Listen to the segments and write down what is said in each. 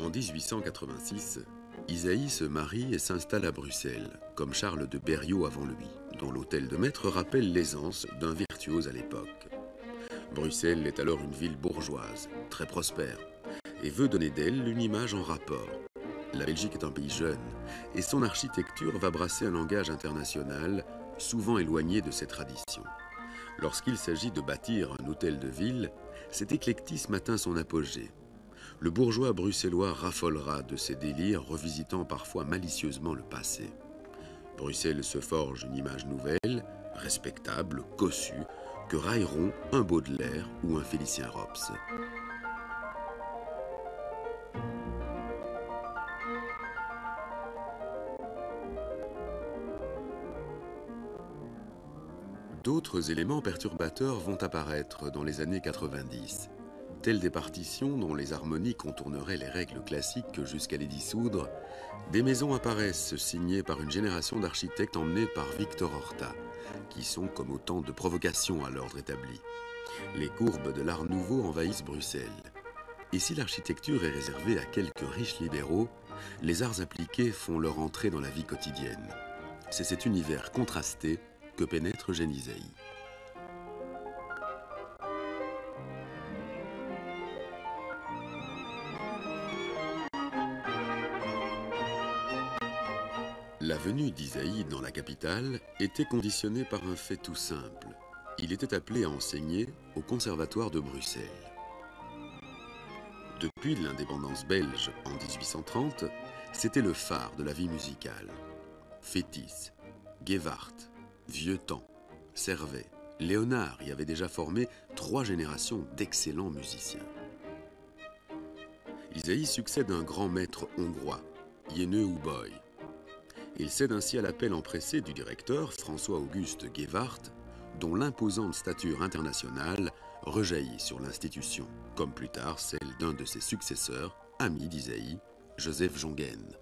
En 1886, Ysaÿe se marie et s'installe à Bruxelles, comme Charles de Berriot avant lui, dont l'hôtel de maître rappelle l'aisance d'un virtuose à l'époque. Bruxelles est alors une ville bourgeoise, très prospère, et veut donner d'elle une image en rapport. La Belgique est un pays jeune, et son architecture va brasser un langage international, souvent éloigné de ses traditions. Lorsqu'il s'agit de bâtir un hôtel de ville, cet éclectisme atteint son apogée. Le bourgeois bruxellois raffolera de ces délires, revisitant parfois malicieusement le passé. Bruxelles se forge une image nouvelle, respectable, cossue, que railleront un Baudelaire ou un Félicien Rops. D'autres éléments perturbateurs vont apparaître dans les années 90. Telles des partitions dont les harmonies contourneraient les règles classiques jusqu'à les dissoudre, des maisons apparaissent signées par une génération d'architectes emmenés par Victor Horta, qui sont comme autant de provocations à l'ordre établi. Les courbes de l'art nouveau envahissent Bruxelles. Et si l'architecture est réservée à quelques riches libéraux, les arts appliqués font leur entrée dans la vie quotidienne. C'est cet univers contrasté que pénètre Eugène Ysaÿe. La venue d'Ysaÿe dans la capitale était conditionnée par un fait tout simple. Il était appelé à enseigner au Conservatoire de Bruxelles. Depuis l'indépendance belge en 1830, c'était le phare de la vie musicale. Fétis, Gévart, Vieuxtemps, Servet, Léonard y avaient déjà formé 3 générations d'excellents musiciens. Ysaÿe succède à un grand maître hongrois, Jenő Huboly. Il cède ainsi à l'appel empressé du directeur François-Auguste Gévart, dont l'imposante stature internationale rejaillit sur l'institution, comme plus tard celle d'un de ses successeurs, ami d'Ysaÿe, Joseph Jongen.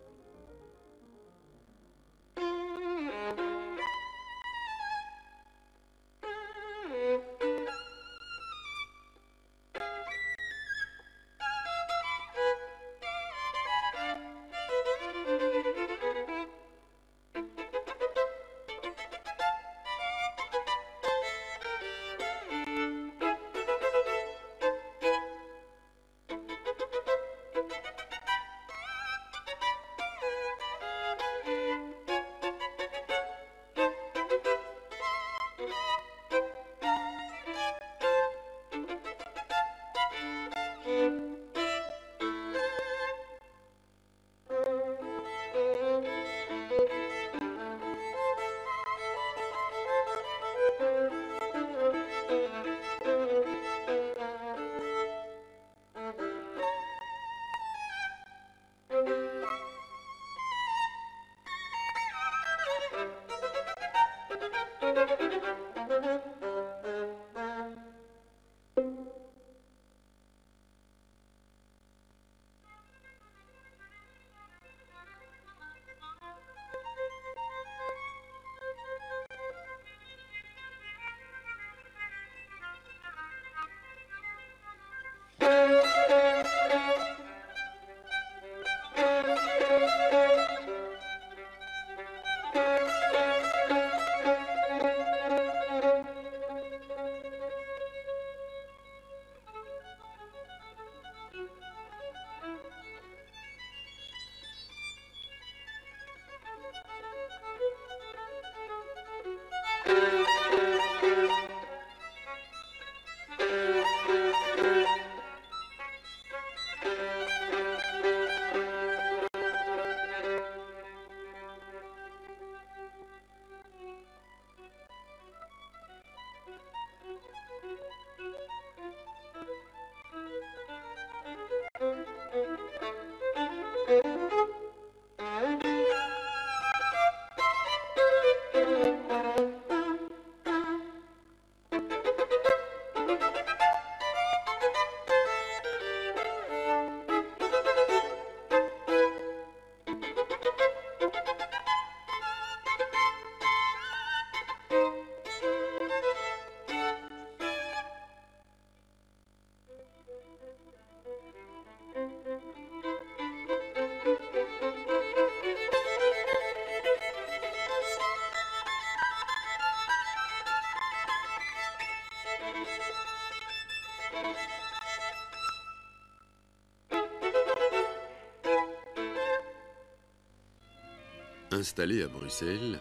Installé à Bruxelles,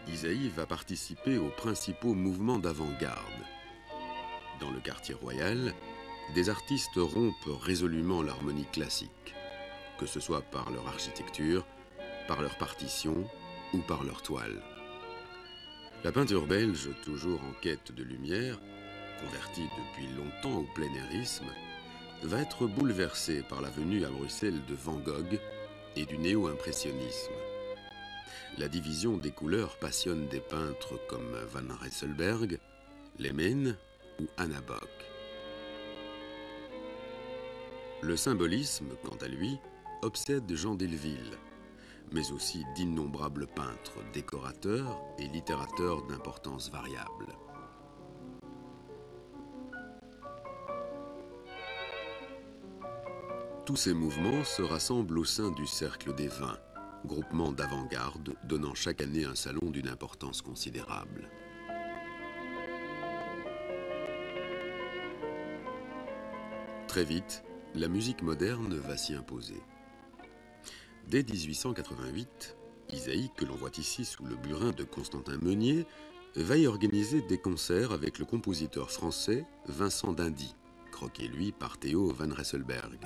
Ysaÿe va participer aux principaux mouvements d'avant-garde. Dans le quartier royal, des artistes rompent résolument l'harmonie classique, que ce soit par leur architecture, par leur partition ou par leur toile. La peinture belge, toujours en quête de lumière, convertie depuis longtemps au plein-airisme, va être bouleversée par la venue à Bruxelles de Van Gogh et du néo-impressionnisme. La division des couleurs passionne des peintres comme Van Rysselberghe, Lehmann ou Anna Bock. Le symbolisme, quant à lui, obsède Jean Delville, mais aussi d'innombrables peintres, décorateurs et littérateurs d'importance variable. Tous ces mouvements se rassemblent au sein du Cercle des Vins, groupement d'avant-garde donnant chaque année un salon d'une importance considérable. Très vite, la musique moderne va s'y imposer. Dès 1888, Ysaÿe, que l'on voit ici sous le burin de Constantin Meunier, va y organiser des concerts avec le compositeur français Vincent d'Indy, croqué lui par Theo van Rysselberghe.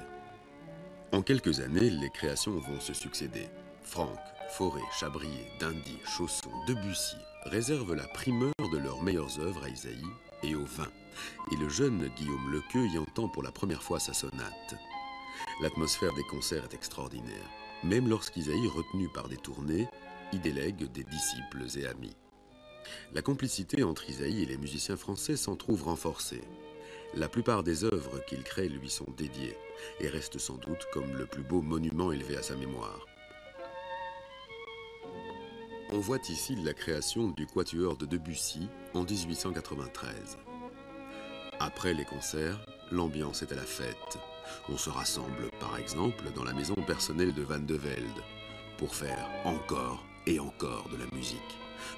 En quelques années, les créations vont se succéder. Franck, Fauré, Chabrier, d'Indy, Chausson, Debussy réservent la primeur de leurs meilleures œuvres à Ysaÿe et au vin, et le jeune Guillaume Lequeux y entend pour la première fois sa sonate. L'atmosphère des concerts est extraordinaire, même lorsqu'Ysaÿe, retenu par des tournées, y délègue des disciples et amis. La complicité entre Ysaÿe et les musiciens français s'en trouve renforcée. La plupart des œuvres qu'il crée lui sont dédiées et restent sans doute comme le plus beau monument élevé à sa mémoire. On voit ici la création du Quatuor de Debussy en 1893. Après les concerts, l'ambiance est à la fête. On se rassemble par exemple dans la maison personnelle de Van de Velde pour faire encore et encore de la musique,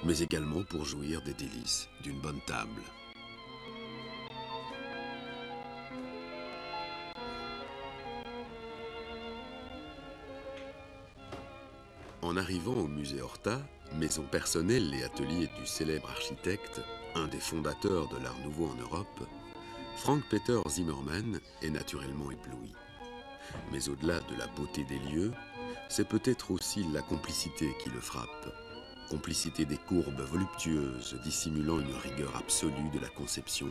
mais également pour jouir des délices d'une bonne table. En arrivant au musée Horta, maison personnelle et atelier du célèbre architecte, un des fondateurs de l'Art Nouveau en Europe, Frank Peter Zimmermann est naturellement ébloui. Mais au-delà de la beauté des lieux, c'est peut-être aussi la complicité qui le frappe. Complicité des courbes voluptueuses dissimulant une rigueur absolue de la conception,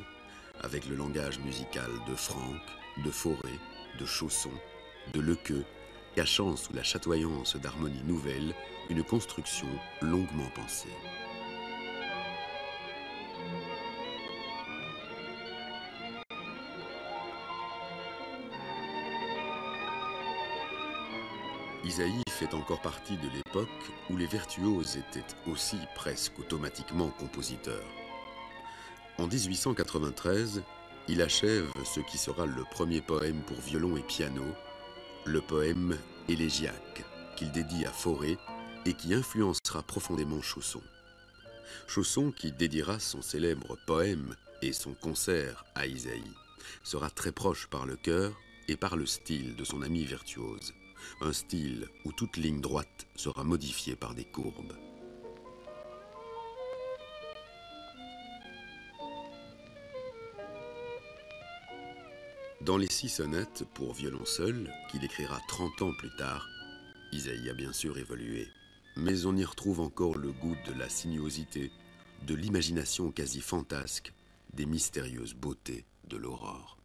avec le langage musical de Franck, de Fauré, de Chausson, de Lequeux, cachant sous la chatoyance d'harmonies nouvelles une construction longuement pensée. Ysaÿe fait encore partie de l'époque où les virtuoses étaient aussi presque automatiquement compositeurs. En 1893, il achève ce qui sera le premier poème pour violon et piano, le poème élégiaque, qu'il dédie à Fauré et qui influencera profondément Chausson. Chausson, qui dédiera son célèbre poème et son concert à Ysaÿe, sera très proche par le cœur et par le style de son ami virtuose. Un style où toute ligne droite sera modifiée par des courbes. Dans les 6 sonates pour violon seul, qu'il écrira 30 ans plus tard, Isaïe a bien sûr évolué. Mais on y retrouve encore le goût de la sinuosité, de l'imagination quasi fantasque, des mystérieuses beautés de l'aurore.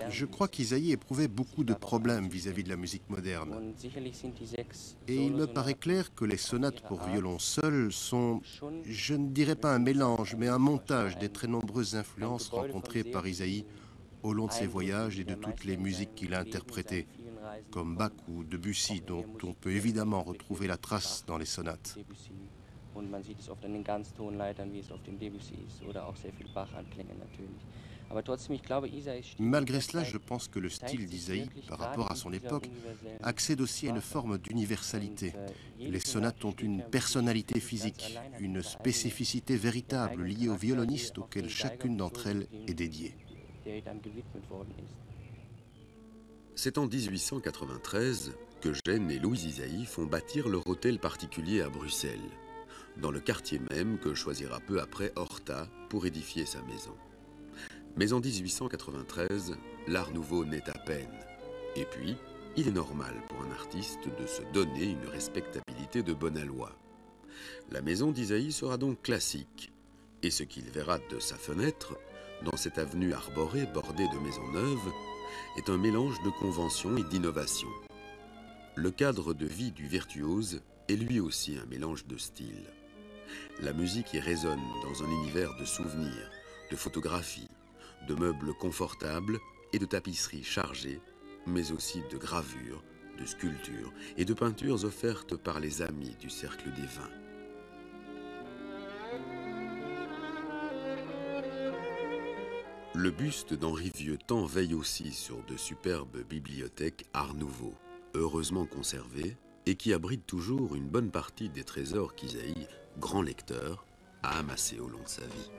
Je crois qu'Isaïe éprouvait beaucoup de problèmes vis-à-vis de la musique moderne. Et il me paraît clair que les sonates pour violon seul sont, je ne dirais pas un mélange, mais un montage des très nombreuses influences rencontrées par Isaïe au long de ses voyages et de toutes les musiques qu'il a interprétées, comme Bach ou Debussy, dont on peut évidemment retrouver la trace dans les sonates. Malgré cela, je pense que le style d'Isaïe, par rapport à son époque, accède aussi à une forme d'universalité. Les sonates ont une personnalité physique, une spécificité véritable liée au violoniste auquel chacune d'entre elles est dédiée. C'est en 1893 que Gênes et Louis Isaïe font bâtir leur hôtel particulier à Bruxelles, dans le quartier même que choisira peu après Horta pour édifier sa maison. Mais en 1893, l'art nouveau naît à peine. Et puis, il est normal pour un artiste de se donner une respectabilité de bon aloi. La maison d'Isaïe sera donc classique, et ce qu'il verra de sa fenêtre, dans cette avenue arborée bordée de maisons neuves, est un mélange de convention et d'innovation. Le cadre de vie du virtuose est lui aussi un mélange de styles. La musique y résonne dans un univers de souvenirs, de photographies, de meubles confortables et de tapisseries chargées, mais aussi de gravures, de sculptures et de peintures offertes par les amis du cercle des vins. Le buste d'Henri Vieuxtemps veille aussi sur de superbes bibliothèques Art Nouveau, heureusement conservées et qui abritent toujours une bonne partie des trésors qu'Isaïe, grand lecteur, a amassés au long de sa vie.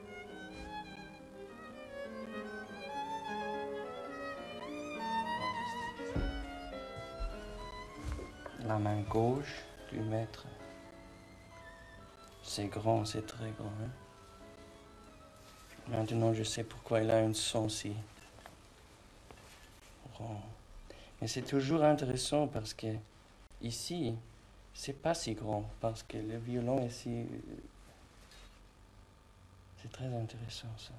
La main gauche du maître, c'est grand, c'est très grand. Hein? Maintenant, je sais pourquoi il a un son si grand. Mais c'est toujours intéressant parce que ici, c'est pas si grand, parce que le violon ici, c'est très intéressant ça.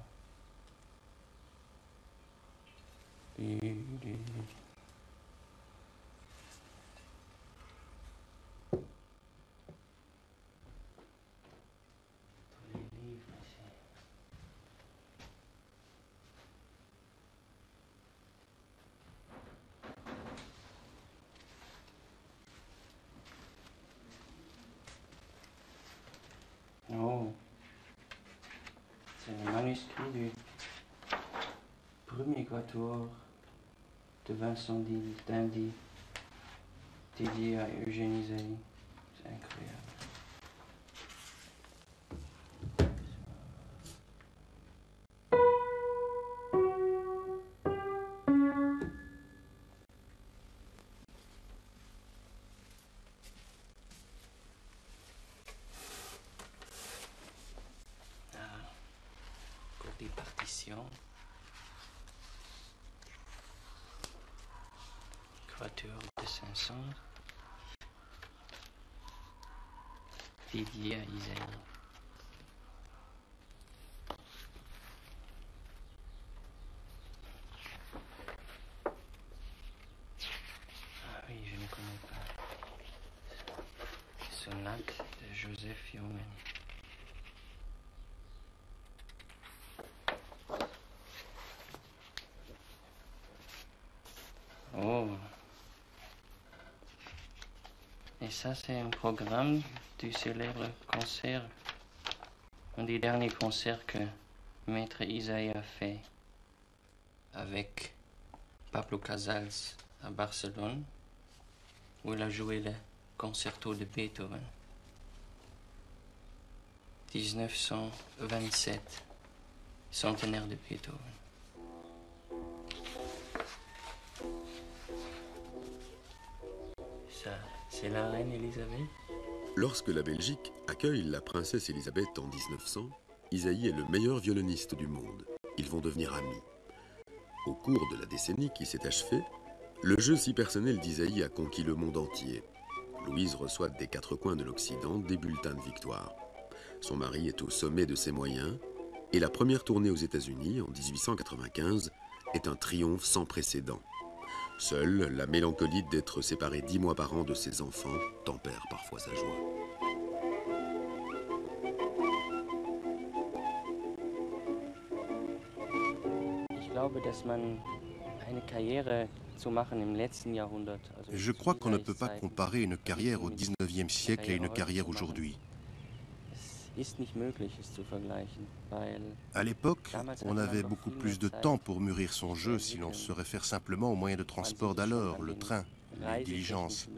manuscrit du premier quatuor de Vincent d'Indy, dédié à Eugène Ysaÿe. C'est incroyable. Des partitions. Quatuor de Saint-Saëns, dédié à Ysaÿe. Ah oui, je ne connais pas. Sonate de Joseph Jungen. Oh. Et ça, c'est un programme du célèbre concert, un des derniers concerts que Maître Ysaÿe a fait avec Pablo Casals à Barcelone, où il a joué le concerto de Beethoven. 1927, centenaire de Beethoven. Ça, c'est la reine Elisabeth. Lorsque la Belgique accueille la princesse Elisabeth en 1900, Ysaÿe est le meilleur violoniste du monde. Ils vont devenir amis. Au cours de la décennie qui s'est achevée, le jeu si personnel d'Ysaÿe a conquis le monde entier. Louise reçoit des quatre coins de l'Occident des bulletins de victoire. Son mari est au sommet de ses moyens et la première tournée aux États-Unis en 1895 est un triomphe sans précédent. Seule la mélancolie d'être séparée 10 mois par an de ses enfants tempère parfois sa joie. Je crois qu'on ne peut pas comparer une carrière au XIXe siècle à une carrière aujourd'hui. À l'époque, on avait beaucoup plus de temps pour mûrir son jeu si l'on se réfère simplement aux moyens de transport d'alors, le train, les diligences.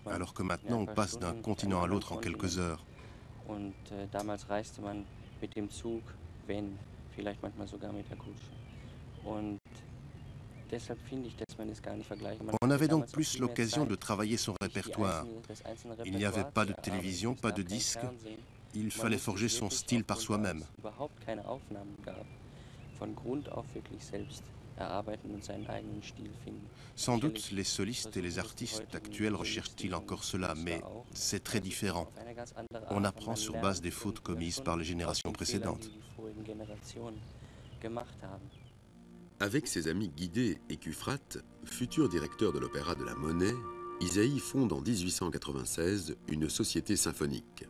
Alors que maintenant, on passe d'un continent à l'autre en quelques heures. On avait donc plus l'occasion de travailler son répertoire. Il n'y avait pas de télévision, pas de disques. Il fallait forger son style par soi-même. Sans doute, les solistes et les artistes actuels recherchent-ils encore cela, mais c'est très différent. On apprend sur base des fautes commises par les générations précédentes. Avec ses amis Guidé et Cufrat, futur directeur de l'Opéra de la Monnaie, Ysaÿe fonde en 1896 une société symphonique.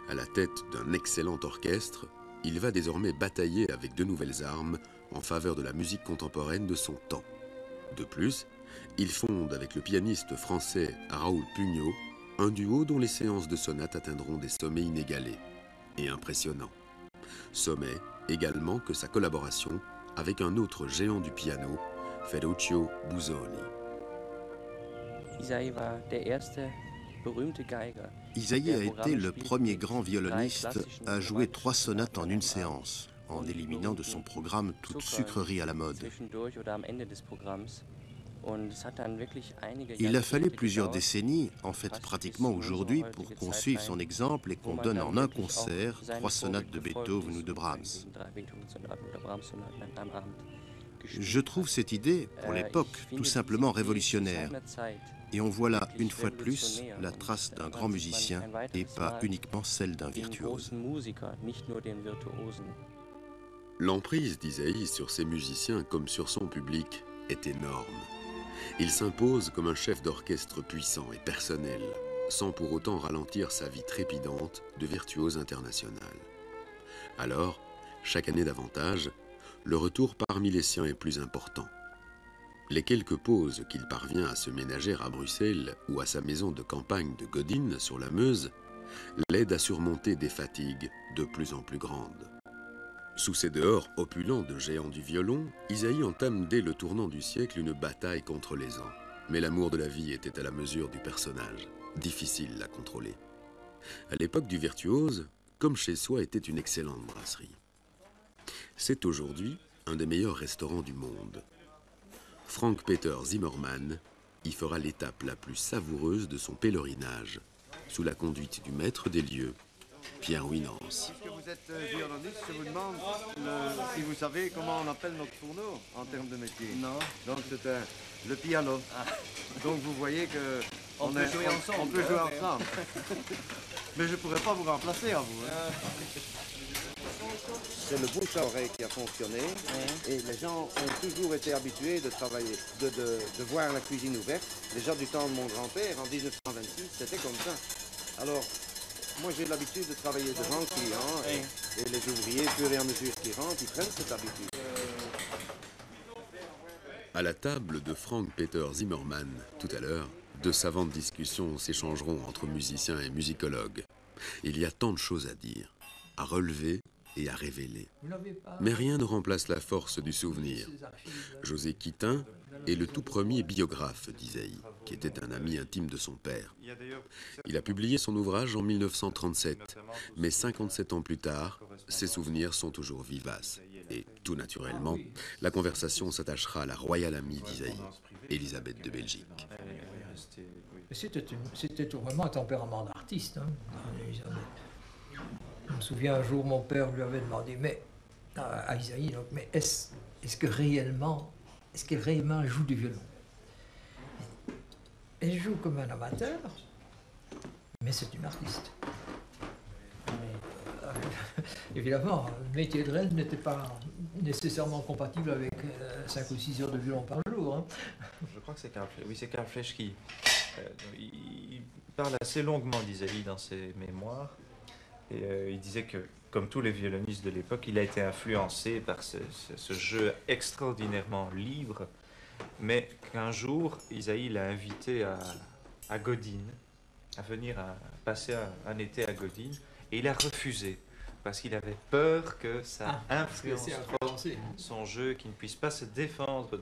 À la tête d'un excellent orchestre, il va désormais batailler avec de nouvelles armes en faveur de la musique contemporaine de son temps. De plus, il fonde avec le pianiste français Raoul Pugnot un duo dont les séances de sonates atteindront des sommets inégalés et impressionnants. Sommet également que sa collaboration avec un autre géant du piano, Ferruccio Busoni. Ysaÿe a été le premier grand violoniste à jouer 3 sonates en une séance, en éliminant de son programme toute sucrerie à la mode. Il a fallu plusieurs décennies, en fait pratiquement aujourd'hui, pour qu'on suive son exemple et qu'on donne en un concert 3 sonates de Beethoven ou de Brahms. Je trouve cette idée, pour l'époque, tout simplement révolutionnaire. Et on voit là, une fois de plus, la trace d'un grand musicien et pas uniquement celle d'un virtuose. L'emprise d'Ysaÿe sur ses musiciens comme sur son public est énorme. Il s'impose comme un chef d'orchestre puissant et personnel, sans pour autant ralentir sa vie trépidante de virtuose international. Alors, chaque année davantage, le retour parmi les siens est plus important. Les quelques pauses qu'il parvient à se ménager à Bruxelles ou à sa maison de campagne de Godine sur la Meuse l'aident à surmonter des fatigues de plus en plus grandes. Sous ces dehors opulents de géants du violon, Ysaÿe entame dès le tournant du siècle une bataille contre les ans. Mais l'amour de la vie était à la mesure du personnage, difficile à contrôler. À l'époque du virtuose, Comme chez soi était une excellente brasserie. C'est aujourd'hui un des meilleurs restaurants du monde. Frank-Peter Zimmermann y fera l'étape la plus savoureuse de son pèlerinage, sous la conduite du maître des lieux, Pierre Winans. Puisque vous êtes violoniste, je vous demande si vous savez comment on appelle notre fourneau en termes de métier. Non. Donc c'est le piano. Ah. Donc vous voyez que on peut jouer ensemble. On peut jouer ensemble. Mais je ne pourrais pas vous remplacer à vous. Hein. C'est le bouche à oreille qui a fonctionné et les gens ont toujours été habitués de travailler, de voir la cuisine ouverte. Déjà du temps de mon grand-père, en 1926, c'était comme ça. Alors, moi j'ai l'habitude de travailler devant le client et les ouvriers, au fur et à mesure qu'ils rentrent, ils prennent cette habitude. À la table de Frank-Peter Zimmermann, tout à l'heure, de savantes discussions s'échangeront entre musiciens et musicologues. Il y a tant de choses à dire, à relever et à révéler. Mais rien ne remplace la force du souvenir. José Quitin est le tout premier biographe d'Ysaÿe, qui était un ami intime de son père. Il a publié son ouvrage en 1937, mais 57 ans plus tard, ses souvenirs sont toujours vivaces. Et tout naturellement, la conversation s'attachera à la royale amie d'Ysaÿe, Élisabeth de Belgique. C'était vraiment un tempérament d'artiste, hein, Élisabeth. Je me souviens un jour, mon père lui avait demandé, mais à Ysaÿe, donc, mais est-ce qu'elle réellement joue du violon? Elle joue comme un amateur, mais c'est une artiste. Évidemment, le métier de reine n'était pas nécessairement compatible avec 5 ou 6 heures de violon par jour. Hein. Je crois que c'est Karl Fleisch. Oui, c'est Karl Fleisch qui il parle assez longuement d'Ysaÿe dans ses mémoires. Et il disait que, comme tous les violonistes de l'époque, il a été influencé par ce jeu extraordinairement libre, mais qu'un jour, Ysaÿe l'a invité à Godine, à venir passer un été à Godine, et il a refusé, parce qu'il avait peur que ça influence son jeu, qu'il ne puisse pas se défendre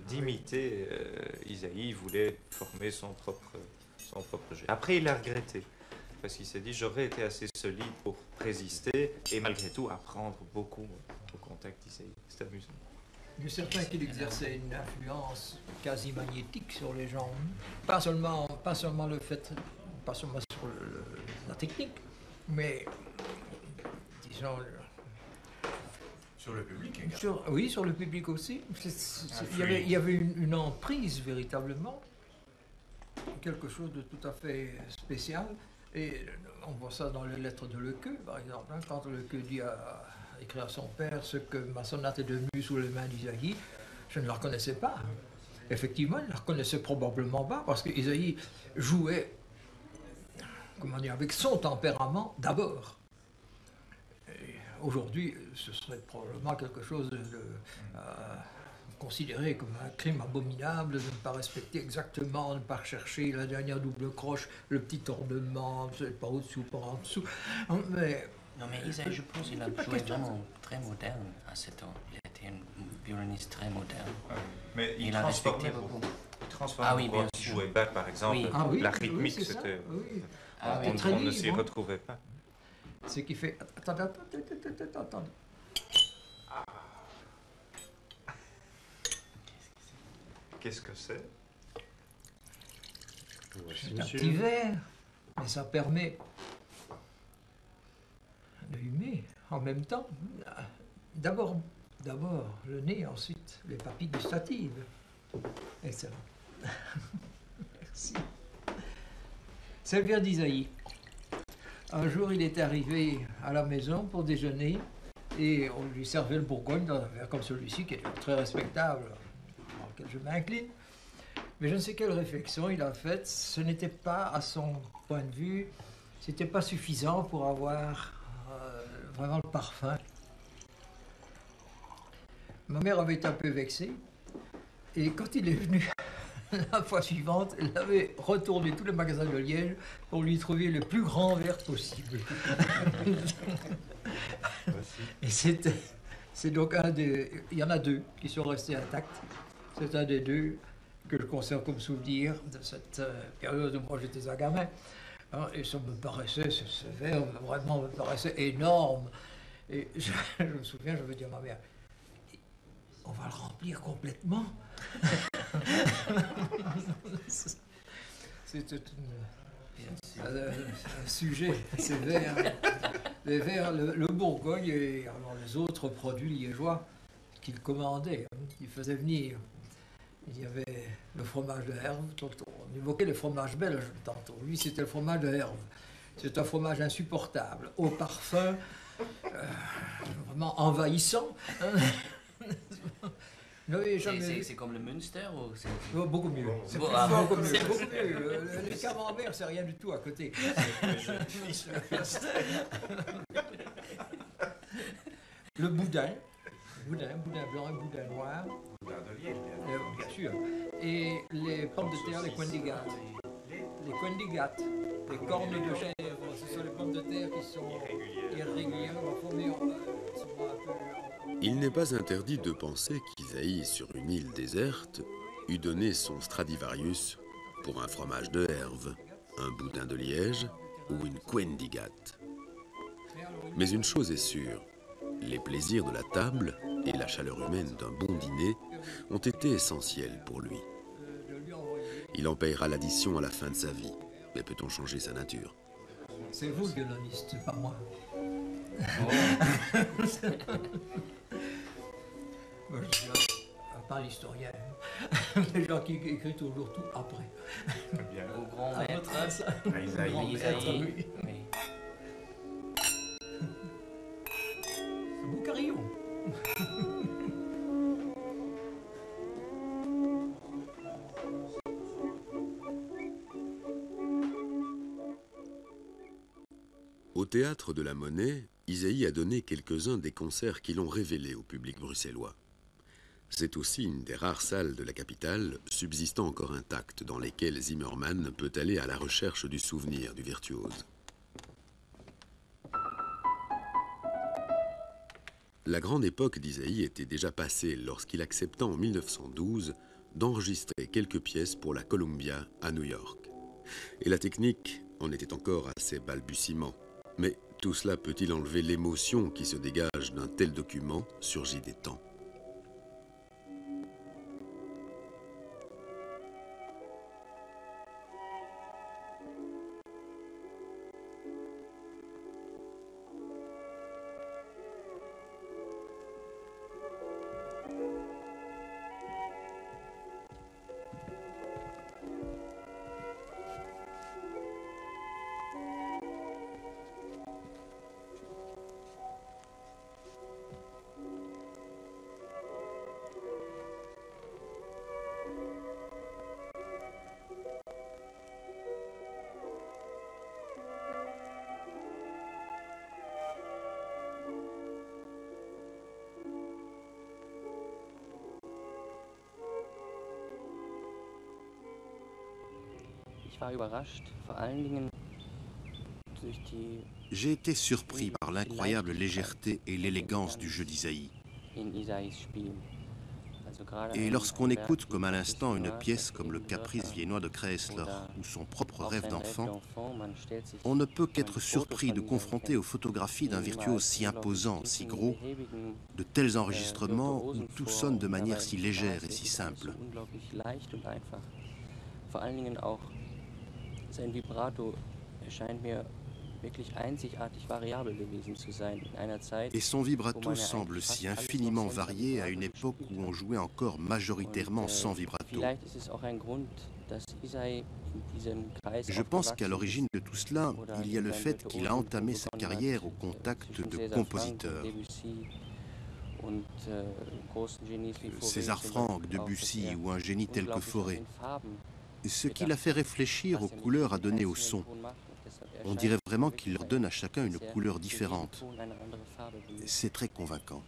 d'imiter Ysaÿe. Il voulait former son propre jeu. Après, il a regretté. Parce qu'il s'est dit, j'aurais été assez solide pour résister et malgré tout apprendre beaucoup au contact d'Ysaÿe. C'est amusant. Il est certain qu'il exerçait une influence quasi magnétique sur les gens. Pas seulement le fait, pas seulement sur la technique, mais disons... Sur le public également. Oui, sur le public aussi. Il y avait une emprise véritablement, quelque chose de tout à fait spécial. Et on voit ça dans les lettres de Lequeux, par exemple. Hein, quand Lequeux dit à écrire à son père ce que ma sonate est devenue sous les mains d'Ysaÿe, je ne la reconnaissais pas. Effectivement, il ne la reconnaissait probablement pas, parce que Ysaÿe jouait, comment dire, avec son tempérament d'abord. Aujourd'hui, ce serait probablement quelque chose de considéré comme un crime abominable, de ne pas respecter exactement, de ne pas rechercher la dernière double croche, le petit ornement, pas au-dessous, pas en dessous. Mais, non, mais Ysaÿe, je pense qu'il a joué vraiment très moderne à 7 ans. Il était un violoniste très moderne. Mais il a respecté beaucoup. Il transformait beaucoup. Jouer Bach, par exemple, la rythmique, c'était... On ne s'y retrouvait pas. Ce qui fait... Attends. Qu'est-ce que c'est? C'est un petit verre, mais ça permet de humer en même temps. D'abord le nez, ensuite les papilles gustatives. Excellent. Merci. C'est le verre d'Ysaÿe. Un jour, il est arrivé à la maison pour déjeuner et on lui servait le Bourgogne dans un verre comme celui-ci, qui est très respectable, auquel je m'incline. Mais je ne sais quelle réflexion il a faite. Ce n'était pas, à son point de vue, c'était pas suffisant pour avoir vraiment le parfum. Ma mère avait été un peu vexée. Et quand il est venu la fois suivante, elle avait retourné tous les magasins de Liège pour lui trouver le plus grand verre possible. Et c'était C'est donc un des... Il y en a deux qui sont restés intacts. C'est un des deux que je conserve comme souvenir de cette période où moi j'étais un gamin. Hein, et ça me paraissait, ce verre vraiment me paraissait énorme. Et je me souviens, je me dis à ma mère, on va le remplir complètement. C'était un sujet, ces verres. Les verres, le Bourgogne et alors les autres produits liégeois qu'il commandait, qu'il faisait venir. Il y avait le fromage de Herve, on évoquait le fromage belge tantôt. Lui, c'était le fromage de Herve. C'est un fromage insupportable, au parfum, vraiment envahissant. C'est comme le Münster ou c'est... Oh, beaucoup mieux. C'est beaucoup mieux. Les camemberts, c'est rien du tout à côté. Le boudin blanc et boudin noir. Bien sûr. Et les pommes de terre, les quendigat. Les quendigat, les cornes de chèvre, ce sont les pommes de terre qui sont irrégulièrement formées. Il n'est pas interdit de penser qu'Isaïe, sur une île déserte, eût donné son Stradivarius pour un fromage de Herve, un boudin de Liège ou une quendigat. Mais une chose est sûre, les plaisirs de la table et la chaleur humaine d'un bon dîner ont été essentiels pour lui. Il en paiera l'addition à la fin de sa vie, mais peut-on changer sa nature? C'est vous le violoniste, pas moi. Moi, je suis pas l'historien. Les gens qui écrivent toujours tout après. Bien. Au grand maître. Isaïe. Oui. Un beau carillon. Au théâtre de la Monnaie, Isaïe a donné quelques-uns des concerts qui l'ont révélé au public bruxellois. C'est aussi une des rares salles de la capitale subsistant encore intactes dans lesquelles Zimmermann peut aller à la recherche du souvenir du virtuose. La grande époque d'Isaïe était déjà passée lorsqu'il accepta en 1912 d'enregistrer quelques pièces pour la Columbia à New York. Et la technique en était encore à ses balbutiements. Mais tout cela peut-il enlever l'émotion qui se dégage d'un tel document surgi des temps? J'ai été surpris par l'incroyable légèreté et l'élégance du jeu d'Isaïe. Et lorsqu'on écoute comme à l'instant une pièce comme le Caprice viennois de Kreisler ou son propre rêve d'enfant, on ne peut qu'être surpris de confronter aux photographies d'un virtuose si imposant, si gros, de tels enregistrements où tout sonne de manière si légère et si simple. Sein Vibrato erscheint mir wirklich einzigartig variabel gewesen zu sein in einer Zeit. Et son vibrato semble si infiniment varié à une époque où on jouait encore majoritairement sans vibrato. Je pense qu'à l'origine de tout cela, il y a le fait qu'il a entamé sa carrière au contact de compositeurs. César Franck, Debussy ou un génie tel que Fauré. Ce qui l'a fait réfléchir aux couleurs à donner au son. On dirait vraiment qu'il leur donne à chacun une couleur différente. C'est très convaincant.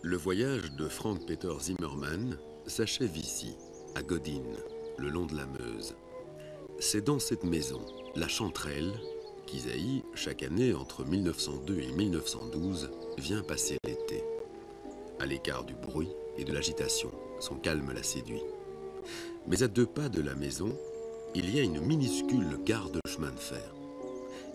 Le voyage de Frank Peter Zimmermann s'achève ici, à Godin, le long de la Meuse. C'est dans cette maison, la Chanterelle, qu'Isaïe, chaque année entre 1902 et 1912, vient passer l'été. À l'écart du bruit et de l'agitation, son calme la séduit. Mais à 2 pas de la maison, il y a une minuscule gare de chemin de fer.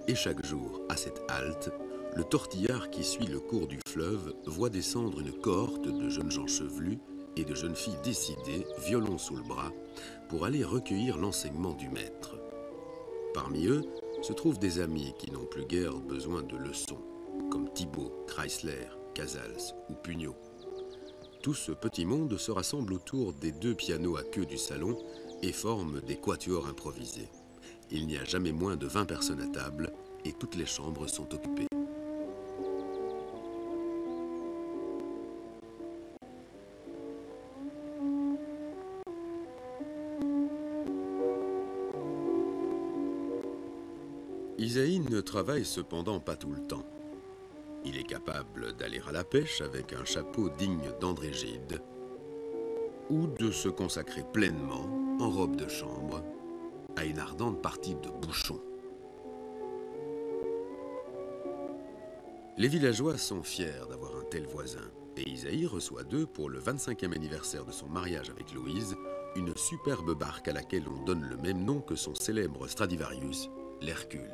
Et chaque jour, à cette halte, le tortillard qui suit le cours du fleuve voit descendre une cohorte de jeunes gens chevelus et de jeunes filles décidées, violon sous le bras, pour aller recueillir l'enseignement du maître. Parmi eux se trouvent des amis qui n'ont plus guère besoin de leçons, comme Thibaut, Chrysler, Casals ou Pugnot. Tout ce petit monde se rassemble autour des 2 pianos à queue du salon et forme des quatuors improvisés. Il n'y a jamais moins de 20 personnes à table et toutes les chambres sont occupées. Izaïe ne travaille cependant pas tout le temps. Il est capable d'aller à la pêche avec un chapeau digne d'André Gide ou de se consacrer pleinement, en robe de chambre, à une ardente partie de bouchon. Les villageois sont fiers d'avoir un tel voisin et Izaïe reçoit d'eux pour le 25e anniversaire de son mariage avec Louise une superbe barque à laquelle on donne le même nom que son célèbre Stradivarius, l'Hercule.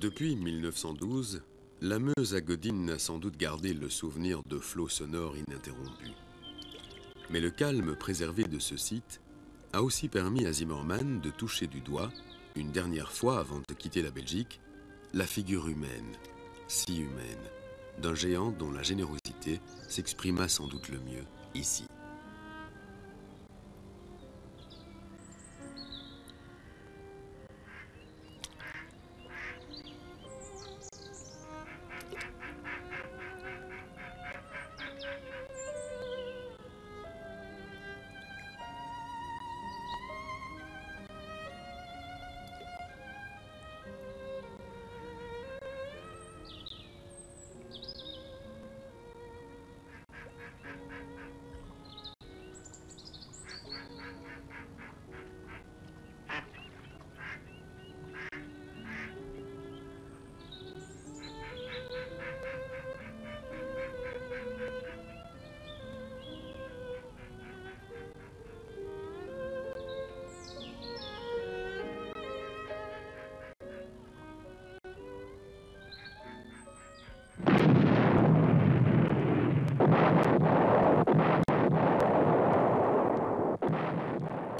Depuis 1912, la Meuse à Godine a sans doute gardé le souvenir de flots sonores ininterrompus. Mais le calme préservé de ce site a aussi permis à Zimmermann de toucher du doigt, une dernière fois avant de quitter la Belgique, la figure humaine, si humaine, d'un géant dont la générosité s'exprima sans doute le mieux ici.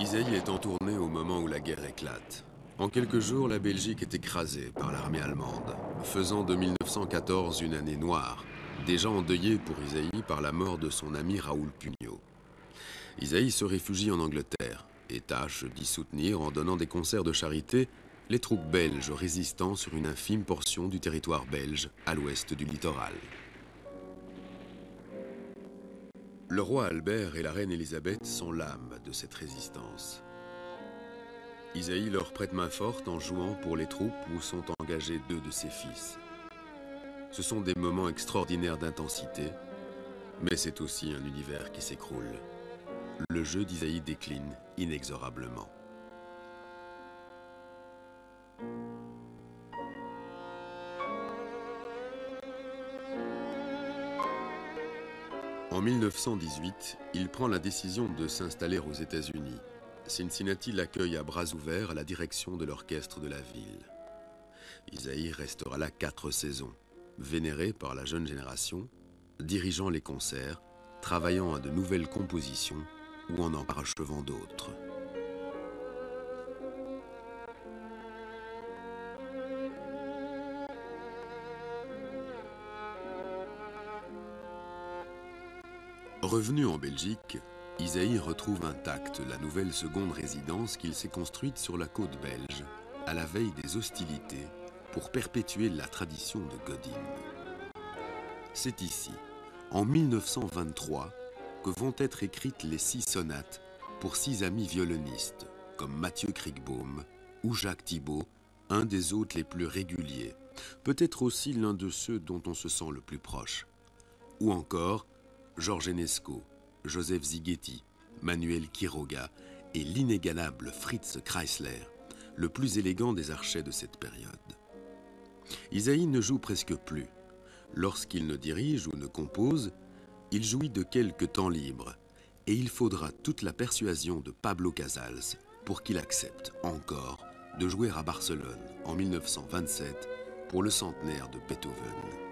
Izaïe est en tournée au moment où la guerre éclate. En quelques jours, la Belgique est écrasée par l'armée allemande, faisant de 1914 une année noire, déjà endeuillée pour Izaïe par la mort de son ami Raoul Pugnot. Izaïe se réfugie en Angleterre et tâche d'y soutenir en donnant des concerts de charité les troupes belges résistant sur une infime portion du territoire belge à l'ouest du littoral. Le roi Albert et la reine Élisabeth sont l'âme de cette résistance. Izaïe leur prête main forte en jouant pour les troupes où sont engagés 2 de ses fils. Ce sont des moments extraordinaires d'intensité, mais c'est aussi un univers qui s'écroule. Le jeu d'Izaïe décline inexorablement. En 1918, il prend la décision de s'installer aux États-Unis. Cincinnati l'accueille à bras ouverts à la direction de l'orchestre de la ville. Isaïe restera là 4 saisons, vénéré par la jeune génération, dirigeant les concerts, travaillant à de nouvelles compositions ou en parachevant d'autres. Revenu en Belgique, Isaïe retrouve intacte la nouvelle seconde résidence qu'il s'est construite sur la côte belge, à la veille des hostilités, pour perpétuer la tradition de Godin. C'est ici, en 1923, que vont être écrites les 6 sonates pour 6 amis violonistes, comme Mathieu Kriegbaum ou Jacques Thibault, un des hôtes les plus réguliers, peut-être aussi l'un de ceux dont on se sent le plus proche, ou encore Georges Enesco, Joseph Szigeti, Manuel Quiroga et l'inégalable Fritz Kreisler, le plus élégant des archets de cette période. Isaïe ne joue presque plus. Lorsqu'il ne dirige ou ne compose, il jouit de quelques temps libres et il faudra toute la persuasion de Pablo Casals pour qu'il accepte encore de jouer à Barcelone en 1927 pour le centenaire de Beethoven.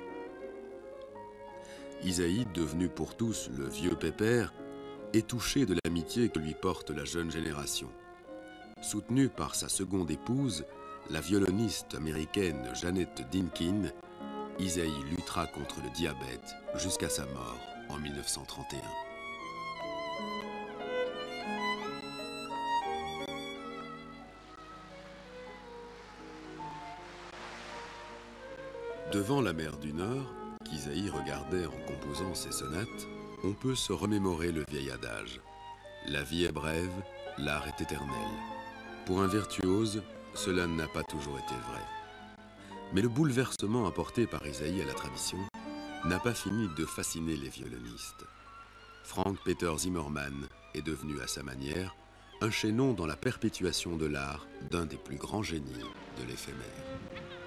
Isaïe, devenu pour tous le vieux pépère, est touché de l'amitié que lui porte la jeune génération. Soutenu par sa seconde épouse, la violoniste américaine Janet Dinkin, Isaïe luttera contre le diabète jusqu'à sa mort en 1931. Devant la mer du Nord, qu'Isaïe regardait en composant ses sonates, on peut se remémorer le vieil adage. La vie est brève, l'art est éternel. Pour un virtuose, cela n'a pas toujours été vrai. Mais le bouleversement apporté par Isaïe à la tradition n'a pas fini de fasciner les violonistes. Frank Peter Zimmermann est devenu à sa manière un chaînon dans la perpétuation de l'art d'un des plus grands génies de l'éphémère.